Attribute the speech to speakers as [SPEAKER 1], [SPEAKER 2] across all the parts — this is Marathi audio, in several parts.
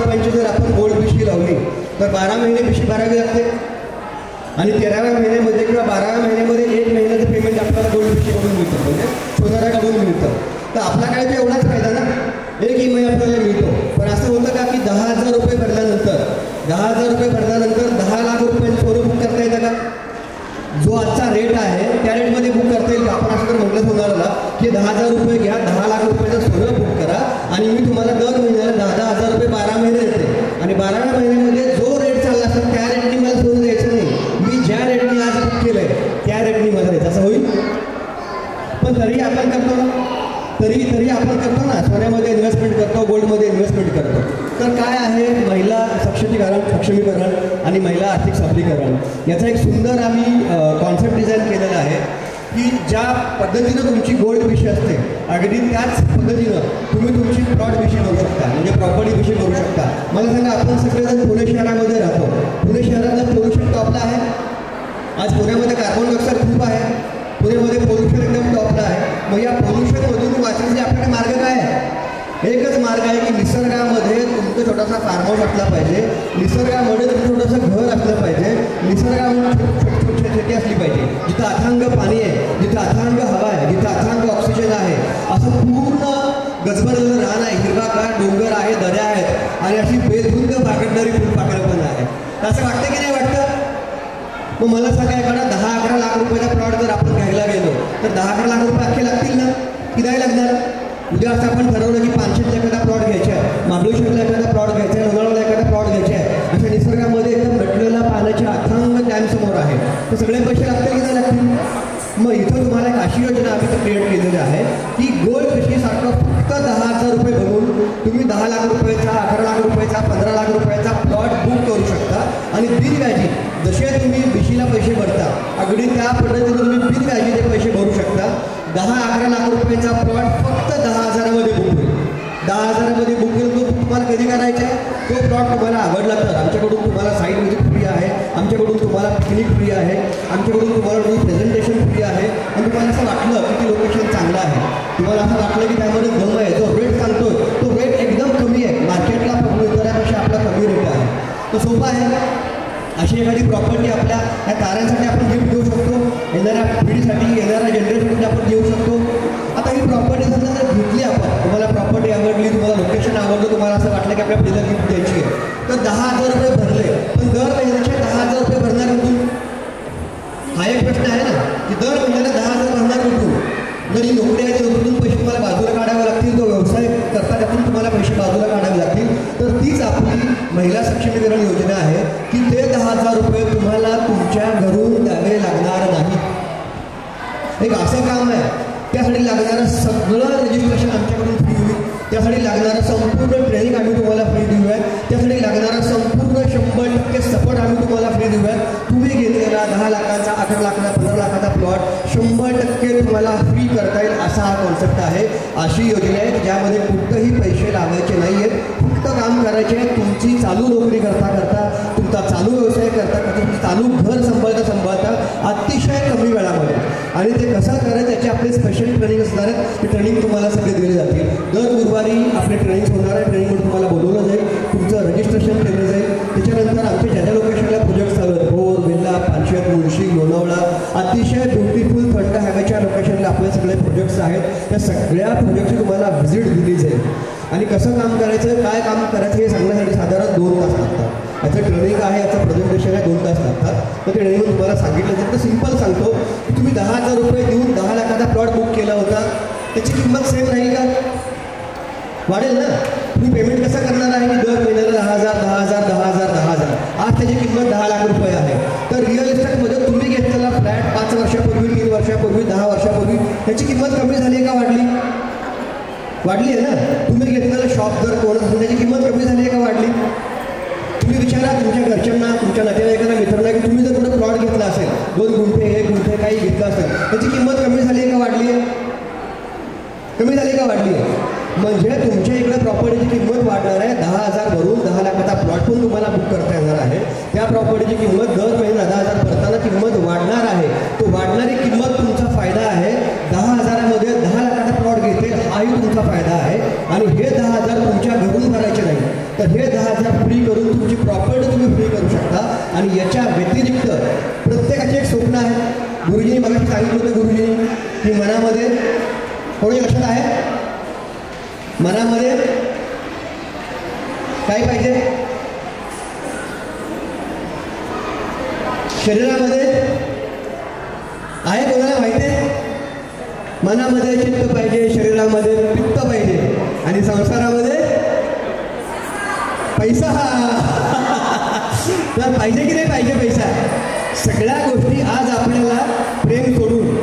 [SPEAKER 1] रुपयांची जर आपण गोल्ड पिशवी लावली तर 12 महिने पिशवी भरावी लागते आणि 13व्या महिन्यामध्ये किंवा 12व्या महिन्यामध्ये 1 महिन्याचं पेमेंट आपल्याला गोल्ड पिशवीकडून मिळतं, म्हणजे सोनाराकडून मिळतं. तर आपला काय तो एवढाच फायदा ना, 1 EMI आपल्याला मिळतो. पण असं होतं का की 10,000 रुपये भरल्यानंतर 10 लाख रुपयांचं सोनं बुक करता येतं का? जो आजचा रेट आहे त्या रेटमध्ये बुक करता येईल का? आपण असं तर म्हटलं सोनाराला की 10,000 रुपये घ्या, 10 लाख रुपयाचं सोनं बुक करा आणि मी तुम्हाला दर महिन्याला 10,000 रुपये 12 महिने देते आणि 12व्या महिन्यामध्ये जो रेट चालला असेल त्या रेटने मला सोनं द्यायचं नाही, मी ज्या रेटने आज बुक केलं आहे त्या रेटने मला द्यायचं, असं होईल? पण तरी आपण करतो ना, तरी आपण करतो ना, सोन्यामध्ये इन्व्हेस्टमेंट करतो, गोल्डमध्ये इन्व्हेस्टमेंट करतो. तर काय आहे, महिला सक्षमीकरण आणि महिला आर्थिक सबलीकरण याचा एक सुंदर आम्ही कॉन्सेप्ट डिझाईन केलेला आहे की ज्या पद्धतीनं तुमची गोल्ड विषय असते अगदी त्याच पद्धतीनं तुम्ही तुमची प्लॉट विषय करू शकता, म्हणजे प्रॉपर्टी विषय करू शकता. मला सांगा, आपण सगळेजण पुणे शहरामध्ये राहतो, पुणे शहरातलं पोल्युशन टॉपला आहे. आज पुण्यामध्ये कार्बन डायऑक्साईड खूप आहे, पुण्यामध्ये पोल्युशन एकदम टॉपला आहे. मग या पोल्युशनमधून वाचण्यासाठी आपल्याकडे मार्ग काय आहे? एकच मार्ग आहे की निसर्गामध्ये तुमचं छोटासा फार्म हाऊस असला पाहिजे, निसर्गामध्ये तुमचं छोटंसं घर असलं पाहिजे, निसर्गामध्ये छोटी शेती असली पाहिजे, जिथं अथांग पाणी आहे, जिथं अथांग हवा आहे, जिथं अथांग ऑक्सिजन आहे, असं पूर्ण गजबजलेलं रान आहे, हिरवागार डोंगर आहे, दऱ्या आहेत आणि अशी बेधुंद बागडणारी फुलपाखरं पण आहे. असं वाटतं की नाही वाटतं? मग मला सांगा, एखादा 10-11 लाख रुपयाचा प्लॉट जर आपण घ्यायला गेलो तर 10-11 लाख रुपये अख्खे लागतील ना, की नाही लागणार? उद्या असं आपण ठरवलं की 500ला एखादा प्लॉट घ्यायचा आहे, महाबळेश्वरला एखादा प्लॉट घ्यायचा आहे, लोणावळ्याला एखादा प्लॉट घ्यायचा आहे, अशा निसर्गामध्ये एकदम नटलेला पाण्याच्या अथांग डॅम समोर आहे, तर सगळे पैसे लागतील की नाही लागतील? मग इथं तुम्हाला एक अशी योजना आम्ही तर क्रिएट केलेली आहे की गोल्ड पिशवीसारखं फक्त 10,000 रुपये भरून तुम्ही 10 लाख रुपयाचा, 11 लाख रुपयाचा, 15 लाख रुपयाचा प्लॉट बुक करू शकता आणि बिनव्याजी जसे तुम्ही बिशीला पैसे भरता अगदी त्या पद्धतीने तुम्ही बिनव्याजी ते पैसे भरू शकता. 10-11 लाख रुपयाचा प्लॉट फक्त 10,000मध्ये बुक होईल. 10,000मध्ये बुक केलं तो तुम्हाला कधी करायचा आहे? तो प्लॉट तुम्हाला आवडला तर आमच्याकडून तुम्हाला साईट व्हिजिट फ्री आहे, आमच्याकडून तुम्हाला पिकनिक फ्री आहे, आमच्याकडून तुम्हाला प्रेझेंटेशन फ्री आहे आणि तुम्हाला असं वाटलं की ते लोकेशन चांगलं आहे, तुम्हाला असं वाटलं की त्यामध्ये दम आहे, जो रेट सांगतोय तो रेट एकदम कमी आहे, मार्केटला इतरांपेक्षा आपला कमी रेट आहे, तो सोपा आहे. अशी एखादी प्रॉपर्टी आपल्या या ताऱ्यांसाठी आपण गिफ्ट देऊ शकतो, येणाऱ्या पिढीसाठी, येणाऱ्या जनरेशनसाठी आपण देऊ शकतो. आता ही प्रॉपर्टी समजा जर घेतली आपण, तुम्हाला प्रॉपर्टी आवडली, तुम्हाला लोकेशन आवडलं, तुम्हाला असं वाटलं की आपल्या पिढीला गिफ्ट द्यायची आहे, तर 10,000 रुपये भरले, पण दर महिन्याचे 10,000 रुपये भरणार कुठून? हा एक प्रश्न आहे ना, की दर महिन्याला 10,000 भरणार कुठून? जर ही नोकरी आहे, नोकरीतून पैसे तुम्हाला बाजूला काढावे लागतील, तो व्यवसाय करता त्यातून तुम्हाला पैसे बाजूला काढावे लागतील, तर तीच आपली महिला सक्षमीकरण योजना आहे की ते 10,000 रुपये तुम्हाला तुमच्या घरून द्यावे लागणार नाही. एक असं काम आहे, त्यासाठी लागणारं सगळं रजिस्ट्रेशन आमच्याकडून फ्री होईल, त्यासाठी लागणारं संपूर्ण ट्रेनिंग आम्ही तुम्हाला फ्री देऊया, त्यासाठी लागणारा संपूर्ण 100% सपोर्ट आम्ही तुम्हाला फ्री देऊया. तुम्ही घेतलेला 10 लाखाचा, 11 लाखाचा, 15 लाखाचा प्लॉट 100% तुम्हाला फ्री करता येईल, असा हा कॉन्सेप्ट आहे. अशी योजना आहे ज्यामध्ये कुठंही पैसे लावायचे नाही आहेत, फक्त काम करायचे आहे. तुमची चालू नोकरी करता करता, तुमचा चालू व्यवसाय करता करता, तुमचं चालू घर सांभाळता अतिशय कमी वेळामध्ये, आणि ते कसं करायचं त्याचे आपले स्पेशल ट्रेनिंग असणार आहेत. ते ट्रेनिंग तुम्हाला सगळे दिले जातील. दर गुरुवारी आपले ट्रेनिंग होणार आहे, ट्रेनिंगमध्ये तुम्हाला बोलवलं जाईल, तुमचं रजिस्ट्रेशन केलं जाईल. त्याच्यानंतर आमच्या ज्या ज्या लोकेशनला प्रोजेक्ट चालू आहेत, भोर, बेल्ला, पानशेत, मुळशी, लोणावळा, अतिशय ब्युटिफुल थंड हवेच्या लोकेशनला आपले सगळे प्रोजेक्ट्स आहेत. त्या सगळ्या प्रोजेक्टची तुम्हाला व्हिजिट दिली जाईल आणि कसं काम करायचं, काय काम करायचं हे सांगण्यासाठी साधारण 2 तास लागतात. याचं ट्रेनिंग आहे, याचं प्रेझेंटेशन आहे, 2 तास लागतात. तर ते ट्रेनिंग तुम्हाला सांगितलं जातं. सिंपल सांगतो की तुम्ही 10,000 रुपये देऊन 10 लाखाचा प्लॉट बुक केला होता, त्याची किंमत सेम राहील का? वाढेल ना. तुम्ही पेमेंट कसं करणार आहे की दर महिन्याला 10,000 10,000 10,000 10,000, आज त्याची किंमत 10 लाख रुपये आहे. तर रिअल इस्टेटमध्ये तुम्ही घेतलेला फ्लॅट 5 वर्षापूर्वी, 3 वर्षापूर्वी, 10 वर्षापूर्वी त्याची किंमत कमी झाली आहे का वाढली? वाढली आहे ना. तुम्ही घेतलेलं शॉप जर कोण असेल त्याची किंमत कमी झाली आहे का वाढली? तुम्ही विचारा तुमच्या घरच्यांना, तुमच्या नातेवाईकांना, मित्रांना की तुम्ही जर कुठं प्लॉट घेतला असेल, 2 गुंठे 1 गुंठे काही घेतलं असेल, त्याची किंमत कमी झाली आहे का वाढली आहे? कमी झाली का वाढली आहे? म्हणजे तुमच्या इकडे प्रॉपर्टीची किंमत वाढणार आहे. 10,000 भरून 10 लाखाचा प्लॉट पण तुम्हाला बुक करता येणार आहे. त्या प्रॉपर्टीची किंमत दर महिन्याला 10,000 भरताना किंमत वाढणार आहे. तो वाढणारी किंमत तुमचा फायदा आहे. 10,000मध्ये 10 लाखाचा प्लॉट घेते हाही तुमचा फायदा आहे. आणि हे 10,000 तुमच्या घरून भरायचे नाही, तर हे 10,000 फ्री करून तुमची प्रॉपर्टी तुम्ही फ्री करू शकता. आणि याच्या व्यतिरिक्त प्रत्येकाचे एक स्वप्न आहे. गुरुजींनी मला सांगितलं होतं, गुरुजींनी की मनामध्ये कोणी लक्षात आहे, मनामध्ये काय पाहिजे, शरीरामध्ये आहे कोणाला माहिती आहे? मनामध्ये चित्त पाहिजे, शरीरामध्ये पित्त पाहिजे आणि संसारामध्ये पैसा. तर पाहिजे की नाही पाहिजे पैसा? सगळ्या गोष्टी आज आपल्याला प्रेम सोडून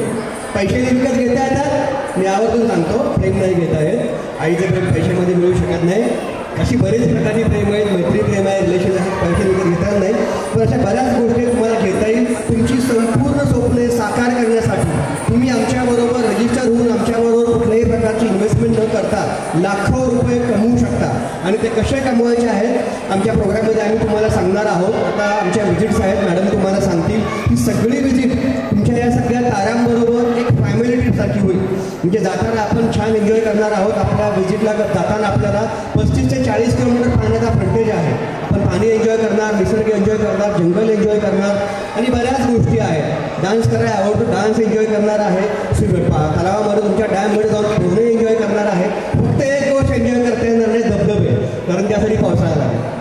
[SPEAKER 1] पैसे विकत घेता येतात. मी आवर्जून सांगतो, प्रेम नाही घेता येत. आईचं प्रेम पैशामध्ये मिळू शकत नाही. अशी बरेच प्रकारची प्रेम आहेत, मैत्री प्रेम आहे, रिलेशन आहे, पैसे विकत घेता नाही. पण अशा बऱ्याच गोष्टी तुम्हाला घेता येईल. तुमची संपूर्ण स्वप्ने साकार करण्यासाठी तुम्ही आमच्याबरोबर रजिस्टर होऊन आमच्याबरोबर कुठल्याही प्रकारची इन्व्हेस्टमेंट न करता लाखो रुपये कमवू शकता. आणि ते कसे कमवायचे आहेत आमच्या प्रोग्राममध्ये आम्ही तुम्हाला सांगणार आहोत. आता आमच्या व्हिजिट्स आहेत, मॅडम तुम्हाला सांगतील. ही सगळी व्हिजिट तुमच्या या सगळ्या ताऱ्यांबरोबर एक फॅमिली ट्रिपसारखी होईल. म्हणजे जाताना आपण छान एन्जॉय करणार आहोत. आपल्या व्हिजिटला जाताना आपल्याला 35 ते 40 किलोमीटर पाण्याचा फ्रंटेज आहे. आपण पाणी एन्जॉय करणार, निसर्ग एन्जॉय करणार, जंगल एन्जॉय करणार आणि बऱ्याच गोष्टी आहेत. डान्स करायला आवडतो, डान्स एन्जॉय करणार आहे. तलावामध्ये तुमच्या डॅममध्ये जाऊन पोहणे एन्जॉय करणार आहे. फक्त एक गोष्ट एन्जॉय करता येणार नाही, धबधबे. कारण त्यासाठी पावसाळा लागेल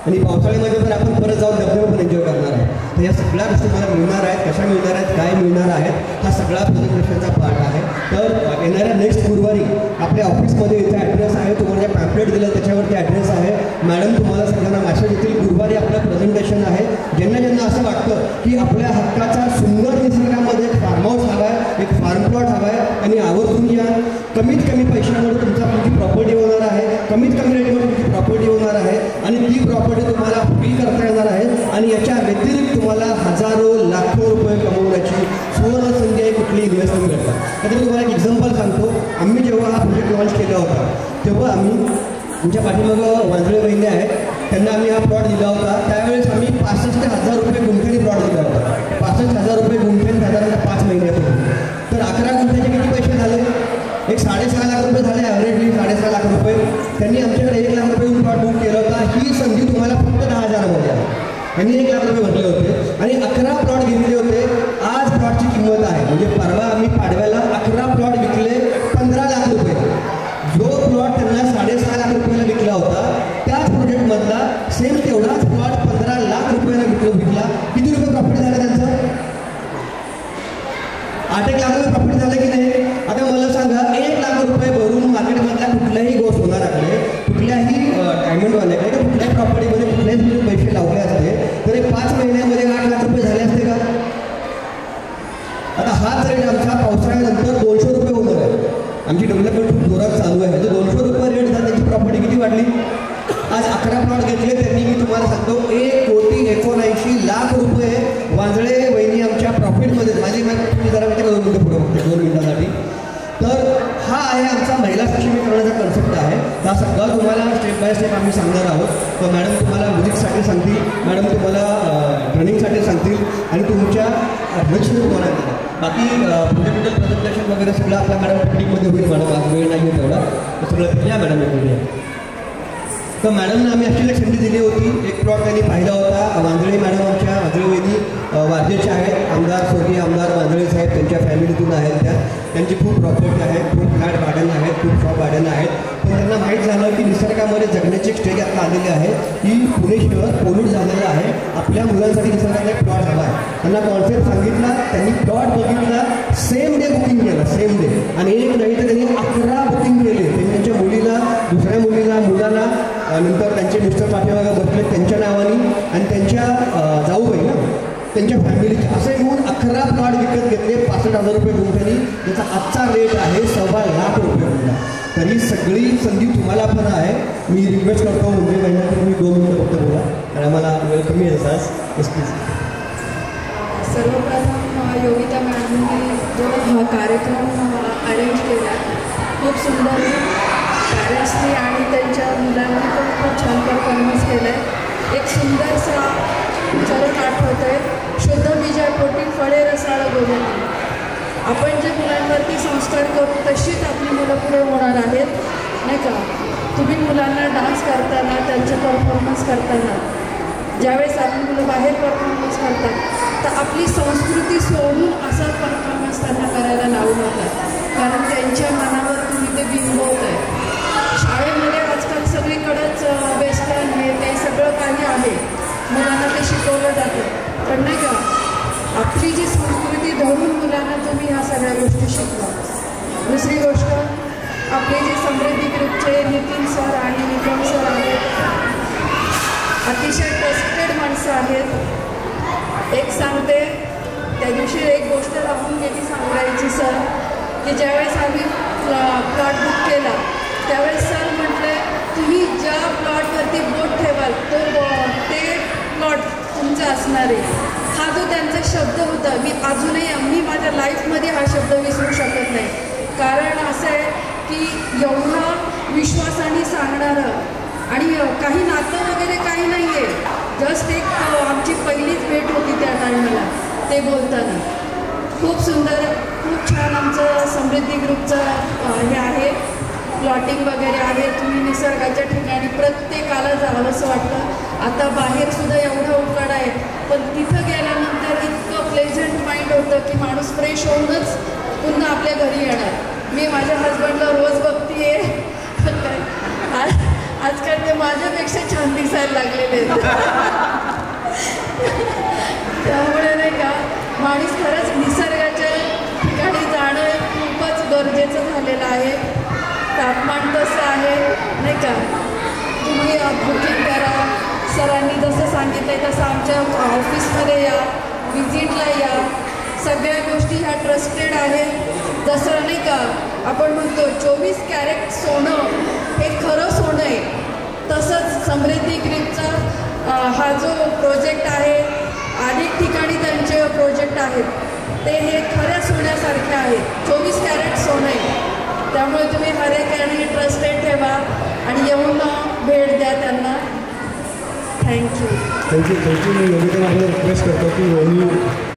[SPEAKER 1] आणि पावसाळ्यामध्ये पण आपण परत जाऊन धबधबे पण एन्जॉय करणार आहे. तर या सगळ्या गोष्टी मला मिळणार आहेत. कशा मिळणार आहेत, काय मिळणार आहेत, हा सगळा प्रेझेंटेशनचा पार्ट आहे. तर येणाऱ्या नेक्स्ट गुरुवारी आपल्या ऑफिसमध्ये इथे ॲड्रेस आहे. तुम्हाला जे पॅम्पलेट दिलं त्याच्यावरती ॲड्रेस आहे. मॅडम तुम्हाला सगळ्यांना मॅसेज देतील. गुरुवारी आपलं प्रेझेंटेशन आहे. ज्यांना ज्यांना असं वाटतं की आपल्या हक्काचा सुंदर निसर्गामध्ये एक फार्म हाऊस हवा आहे, एक फार्म प्लॉट हवा आहे आणि आवर्जून या. कमीत कमी पैशामध्ये तुमची प्रॉपर्टी होणार आहे, कमीत कमी रेटमध्ये तुमची प्रॉपर्टी होणार आहे आणि ती प्रॉपर्टी तुम्हाला फ्री करता येणार आहे. आणि याच्या व्यतिरिक्त तुम्हाला हजारो लाखो रुपये कमवण्याची सुवर्ण संधी आहे कुठली इन्व्हेस्टमेंट करता. तर मी तुम्हाला एक एक्झाम्पल सांगतो. आम्ही जेव्हा हा प्रोजेक्ट लॉन्च केला होता तेव्हा आम्ही तुमच्या पाठीमागं वांजळे बहिणी आहेत, त्यांना आम्ही हा प्लॉट दिला होता. त्यावेळेस आम्ही 65,000 रुपये गुंठ्याने प्लॉट दिला होता. 65,000 रुपये गुंठ्याने साधारणतः 5 महिन्यापूर्वी. तर 11 गुंठ्याचे किती पैसे झाले? एक 6.5 लाख रुपये झाले ॲव्हरेजली, 6.5 लाख रुपये. त्यांनी आमच्याकडे 1 लाख रुपये प्लॉट बुक केला होता. ही संधी तुम्हाला फक्त 10,000मध्ये आहे. त्यांनी 1 लाख रुपये भरले होते आणि 11 प्लॉट घेतले होते. आज प्लॉटची किंमत आहे म्हणजे परवा आम्ही पाडव्याला 11 प्लॉट विकले 15 लाख रुपये. जो प्लॉट त्यांना 6.5 लाख रुपयाला विकला होता त्याच प्रोजेक्टमधला सेम तेवढाच प्लॉट 15 लाख रुपयाला विकला. किती रुपये प्रॉफिट झालं त्यांचं? 8 लाख रुपये प्रॉफिट झालं की नाही? आता मला सांगा, 1 लाख रुपये भरून मार्केटमधल्या कुठल्याही गोष्ट होणाराकडे, कुठल्याही डायमंडवाल्याकडे किंवा कुठल्याही प्रॉपर्टीमध्ये कुठल्याही पैसे लावले असते तर 5 महिन्यामध्ये 8 लाख रुपये झाले असते का? आता हाच रेट आमचा पावसाळ्यानंतर 200 रुपये होणार आहे. आमची डेव्हलपमेंट खूप जोरात चालू आहे. तर 200 रुपये रेट झाला, त्यांची प्रॉपर्टी किती वाढली? आज 11 प्लॉट घेतले त्यांनी. मी तुम्हाला सांगतो 1,79,00,000 रुपये वांजळे वहिनी आमच्या प्रॉफिटमध्ये. माझी तुम्ही जरा विचार 2 मिनिटं पुढे बघते, 2 मिनिटासाठी. तर हा आहे आमचा महिला सक्षमीकरणाचा कन्सेप्ट आहे. हा सगळा तुम्हाला स्टेप बाय स्टेप आम्ही सांगणार आहोत. तर मॅडम तुम्हाला म्युझिकसाठी सांगतील, मॅडम तुम्हाला रनिंगसाठी सांगतील आणि तुमच्या लक्ष्मी तुम्हाला देतात. बाकी प्रोजेक्ट प्रेझेंटेशन वगैरे सगळं आपल्या मॅडम टेक्निकमध्ये होईल. मॅडम आज वेळ नाही आहे तेवढा, तर सगळं या मॅडम वेगवेगळ्या. तर मॅडमना आम्ही ॲक्च्युली एक संधी दिली होती. एक प्लॉट त्यांनी पाहिला होता. वांजळे मॅडम आमच्या वांजळे वहिनी वारजेच्या आहेत. आमदार स्वर्गीय आमदार वांजळे साहेब त्यांच्या फॅमिलीतून आहेत. त्यांची खूप प्रॉपर्टी आहे, खूप फ्लॅट गार्डन आहेत, खूप शॉप गार्डन आहेत. पण त्यांना माहीत झालं की निसर्गामध्ये जगण्याची एक स्टेज आता आलेली आहे की पुणे शहर पोल्यूट झालेलं आहे. आपल्या मुलांसाठी निसर्गाचा एक प्लॉट हवा आहे. त्यांना कॉन्सेप्ट सांगितला, त्यांनी प्लॉट बघितला, सेम डे बुकिंग केलं, सेम डे. आणि एक नाही तर त्यांनी 11 बुकिंग केले. त्यांच्या मुलीला, दुसऱ्या मुलीला, मुलाला, नंतर त्यांचे मिस्टर पाठीमागे बसले त्यांच्या नावाने आणि त्यांच्या जाऊबाई ना त्यांच्या फॅमिलीचे असे मिळून 11 प्लॉट विकत घेतले 65,000 रुपये गुंठ्यानी. त्याचा आजचा रेट आहे 1.25 लाख रुपये गुंठा. तर ही सगळी संधी तुम्हाला पण आहे. मी रिक्वेस्ट करतो म्हणजे महिन्यात तुम्ही 2 मिनिटं फक्त बोला आणि आम्हाला वेळ कमी आहे तास. प्लीज.
[SPEAKER 2] सर्वप्रथम योगिता मॅडमने जो हा कार्यक्रम अरेंज केला खूप सुंदर. पॅरेंट्सनी आणि त्यांच्या मुलांनी पण खूप छान परफॉर्मन्स केलं आहे. एक सुंदरसा चरण आठवतं आहे, शुद्ध बीजापोटी फळे रसाळ गोविंद. आपण जे मुलांवरती संस्कार करू तशीच आपली मुलं पुढे होणार आहेत नाही का. तुम्ही मुलांना डान्स करताना, त्यांचे परफॉर्मन्स करताना, ज्यावेळेस आपली मुलं बाहेर परफॉर्मन्स करतात तर आपली संस्कृती सोडून असा परफॉर्मन्स त्यांना करायला लावू नका, कारण त्यांच्या मनावर तुम्ही ते बिंबवत आहे. शाळेमध्ये आजकाल सगळीकडेच वेस्टर्न हे ते सगळं काही आहे, मुलांना ते शिकवलं जातं, पण नाही का आपली जी संस्कृती धरून मुलांना तुम्ही ह्या सगळ्या गोष्टी शिकवा. दुसरी गोष्ट, आपले जे समृद्धी ग्रुपचे नितीन सर आणि निगम सर आहेत, अतिशय ट्रस्टेड माणसं आहेत. एक सांगते, त्या दिवशी एक गोष्ट राहून गेली सांगायची सर, की ज्यावेळेस आम्ही प्लॉट बुक केला त्यावेळेस सर म्हटले तुम्ही ज्या प्लॉटवरती बोट ठेवाल ते प्लॉट तुमचं असणार आहे. हा जो त्यांचा शब्द होता, मी माझ्या लाईफमध्ये हा शब्द विसरू शकत नाही, कारण असं आहे की एवढा विश्वासाने सांगणारं, आणि काही नातं वगैरे काही नाही आहे, जस्ट एक आमची पहिलीच भेट होती त्या टायमाला ते बोलताना. खूप सुंदर, खूप छान आमचं समृद्धी ग्रुपचं हे आहे, प्लॉटिंग वगैरे आहे. तुम्ही निसर्गाच्या ठिकाणी प्रत्येकाला जावंसं वाटतं. आता बाहेरसुद्धा एवढा उकाडा आहे, पण तिथं गेल्यानंतर इतकं प्लेझंट माइंड होतं की माणूस फ्रेश होऊनच पुन्हा आपल्या घरी येणार. मी माझ्या हजबंडला रोज बघते आहे, आजकाल ते माझ्यापेक्षा छान दिसायला लागलेले आहेत. त्यामुळे नाही का माणूस खरंच निसर्गाच्या ठिकाणी जाणं खूपच गरजेचं झालेलं आहे. तापमान तसं आहे नाही का, तुम्ही बुकिंग करा, सरांनी जसं सांगितलं आहे तसं आमच्या ऑफिसमध्ये या, विजिटला या. सगळ्या गोष्टी ह्या ट्रस्टेड आहेत. जसं नाही का आपण म्हणतो 24 कॅरेट सोनं हे खरं सोनं आहे, तसंच समृद्धी ग्रुपचा हा जो प्रोजेक्ट आहे, अनेक ठिकाणी त्यांचे प्रोजेक्ट आहेत, ते हे खऱ्या सोन्यासारखे आहेत. 24 कॅरेट सोनं आहे. त्यामुळे तुम्ही हर एक आणि ट्रस्टेड ठेवा आणि येऊन भेट द्या त्यांना. थँक्यू.
[SPEAKER 1] मी योगिता आपल्याला रिक्वेस्ट करतो की